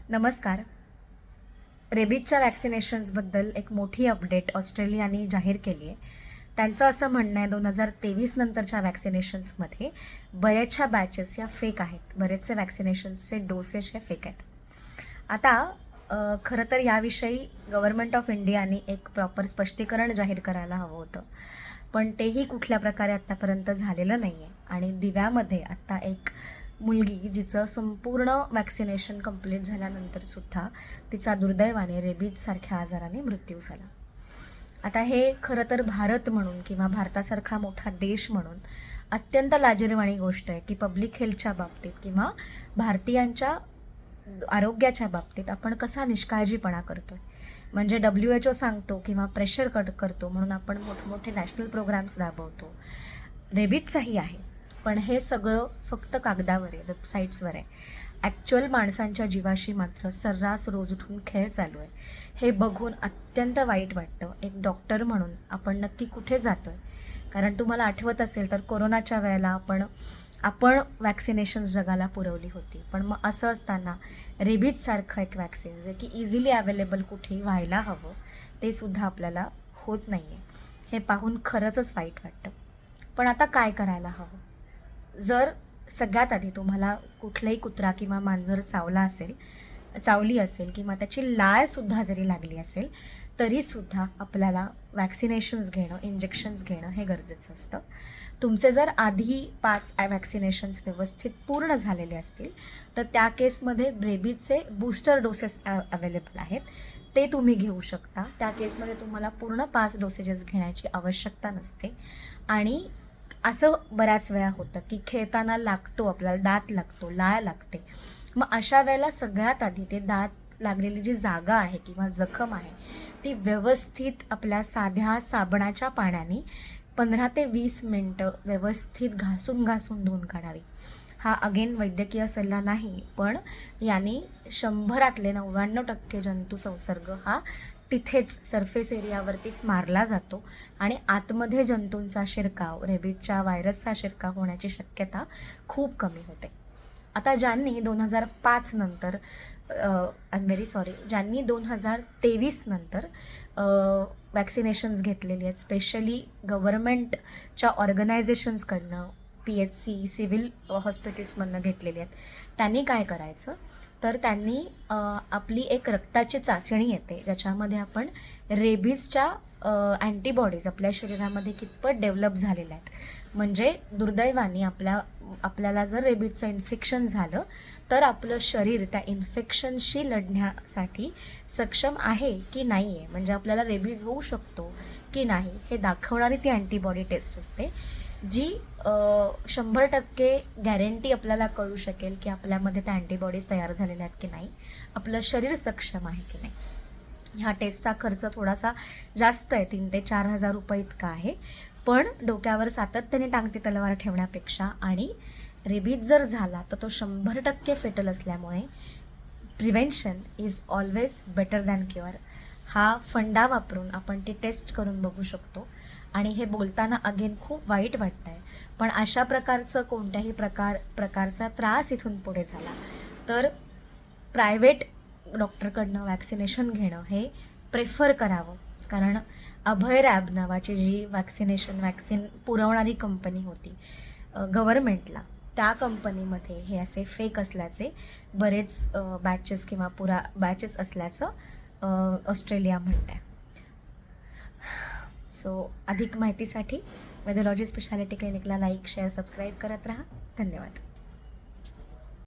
नमस्कार. रेबीजच्या वॅक्सिनेशन्सबद्दल एक मोठी अपडेट ऑस्ट्रेलियाने जाहीर केली आहे. त्यांचं असं म्हणणं आहे 2023 नंतरच्या वॅक्सिनेशन्समध्ये बऱ्याचशा बॅचेस या फेक आहेत. बरेचसे वॅक्सिनेशन्सचे डोसेज हे फेक आहेत. आता खरं तर याविषयी गव्हर्नमेंट ऑफ इंडियाने एक प्रॉपर स्पष्टीकरण जाहीर करायला हवं होतं, पण तेही कुठल्या प्रकारे आत्तापर्यंत झालेलं नाही आहे. आणि दिव्यामध्ये आत्ता एक मुलगी जिचं संपूर्ण वॅक्सिनेशन कंप्लीट झाल्यानंतरसुद्धा तिचा दुर्दैवाने रेबीजसारख्या आजाराने मृत्यू झाला. आता हे खरं तर भारत म्हणून किंवा भारतासारखा मोठा देश म्हणून अत्यंत लाजिरवाणी गोष्ट आहे की पब्लिक हेल्थच्या बाबतीत किंवा भारतीयांच्या आरोग्याच्या बाबतीत आपण कसा निष्काळजीपणा करतो. म्हणजे WHO सांगतो किंवा प्रेशर करतो म्हणून आपण मोठमोठे नॅशनल प्रोग्राम्स राबवतो. रेबीजचाही आहे, पण हे सगळं फक्त कागदावर आहे, वेबसाईट्सवर आहे. ॲक्च्युअल माणसांच्या जीवाशी मात्र सर्रास रोज उठून खेळ चालू आहे. हे बघून अत्यंत वाईट वाटतं. एक डॉक्टर म्हणून आपण नक्की कुठे जातो आहे. कारण तुम्हाला आठवत असेल तर कोरोनाच्या वेळेला आपण वॅक्सिनेशन्स जगाला पुरवली होती. पण मग असं असताना रेबीजसारखं एक वॅक्सिन जे की इझिली अवेलेबल कुठेही व्हायला हवं ते सुद्धा आपल्याला होत नाही आहे. हे पाहून खरंच वाईट वाटतं. पण आता काय करायला हवं? जर सगळ्यात आधी तुम्हाला कुठलाही कुत्रा किंवा मांजर चावली असेल किंवा त्याची लाळसुद्धा जरी लागली असेल तरीसुद्धा आपल्याला वॅक्सिनेशन्स घेणं, इंजेक्शन्स घेणं हे गरजेचं असतं. तुमचे जर आधी 5 वॅक्सिनेशन्स व्यवस्थित पूर्ण झालेले असतील तर त्या केसमध्ये रेबीजचे बूस्टर डोसेस अवेलेबल आहेत, ते तुम्ही घेऊ शकता. त्या केसमध्ये तुम्हाला पूर्ण 5 डोसेजेस घेण्याची आवश्यकता नसते. आणि असं बऱ्याच वेळा होतं की खेळताना लागतो, आपल्याला दात लागतो, लाळ लागते. मग अशा वेळेला सगळ्यात आधी ते दात लागलेली जी जागा आहे किंवा जखम आहे ती व्यवस्थित आपल्या साध्या साबणाच्या पाण्याने 15 ते 20 मिनटं व्यवस्थित घासून धुवून काढावी. हा अगेन वैद्यकीय सल्ला नाही, पण याने 100 99% जंतू संसर्ग हा तिथेच सरफेस एरियावरतीच मारला जातो आणि आतमध्ये जंतूंचा शिरकाव, रेबीजच्या व्हायरसचा शिरकाव होण्याची शक्यता खूप कमी होते. आता ज्यांनी 2005 नंतर ज्यांनी 2023 नंतर वॅक्सिनेशन्स घेतलेली आहेत, स्पेशली गव्हर्नमेंटच्या ऑर्गनायझेशन्सकडनं, PHC, सिव्हिल हॉस्पिटल्समधनं घेतलेली आहेत, त्यांनी काय करायचं तर त्यांनी आपली एक रक्ताची चाचणी येते ज्याच्यामध्ये आपण रेबीजच्या अँटीबॉडीज आपल्या शरीरामध्ये कितपत डेव्हलप झालेल्या आहेत. म्हणजे दुर्दैवाने आपल्याला जर रेबीजचं इन्फेक्शन झालं तर आपलं शरीर त्या इन्फेक्शनशी लढण्यासाठी सक्षम आहे की नाही आहे, म्हणजे आपल्याला रेबीज होऊ शकतो की नाही हे दाखवणारी ती अँटीबॉडी टेस्ट असते, जी 100% गॅरंटी आपल्याला कळू शकेल की आपल्यामध्ये त्या अँटीबॉडीज तयार झालेल्या आहेत की नाही, आपलं शरीर सक्षम आहे की नाही. ह्या टेस्टचा खर्च थोडासा जास्त आहे, 3,000 ते 4,000 रुपये इतका आहे. पण डोक्यावर सातत्याने टांगती तलवार ठेवण्यापेक्षा आणि रेबीज जर झाला तर तो 100% फेटल असल्यामुळे prevention is always better than cure हा फंडा वापरून आपण ती टेस्ट करून बघू शकतो. आणि हे बोलताना अगेन खूप वाईट वाटतं आहे, पण अशा प्रकारचं कोणत्याही प्रकारचा त्रास इथून पुढे झाला तर प्रायव्हेट डॉक्टरकडनं वॅक्सिनेशन घेणं हे प्रेफर करावं. कारण अभय रॅब नावाची जी वॅक्सिन पुरवणारी कंपनी होती गव्हर्नमेंटला, त्या कंपनीमध्ये हे असे फेक असल्याचे बरेच बॅचेस असल्याचं ऑस्ट्रेलिया म्हणत आहे. सो अधिक माहितीसाठी वेदोलॉजी स्पेशालिटी क्लिनिकला लाईक, शेअर, सबस्क्राईब करत राहा. धन्यवाद.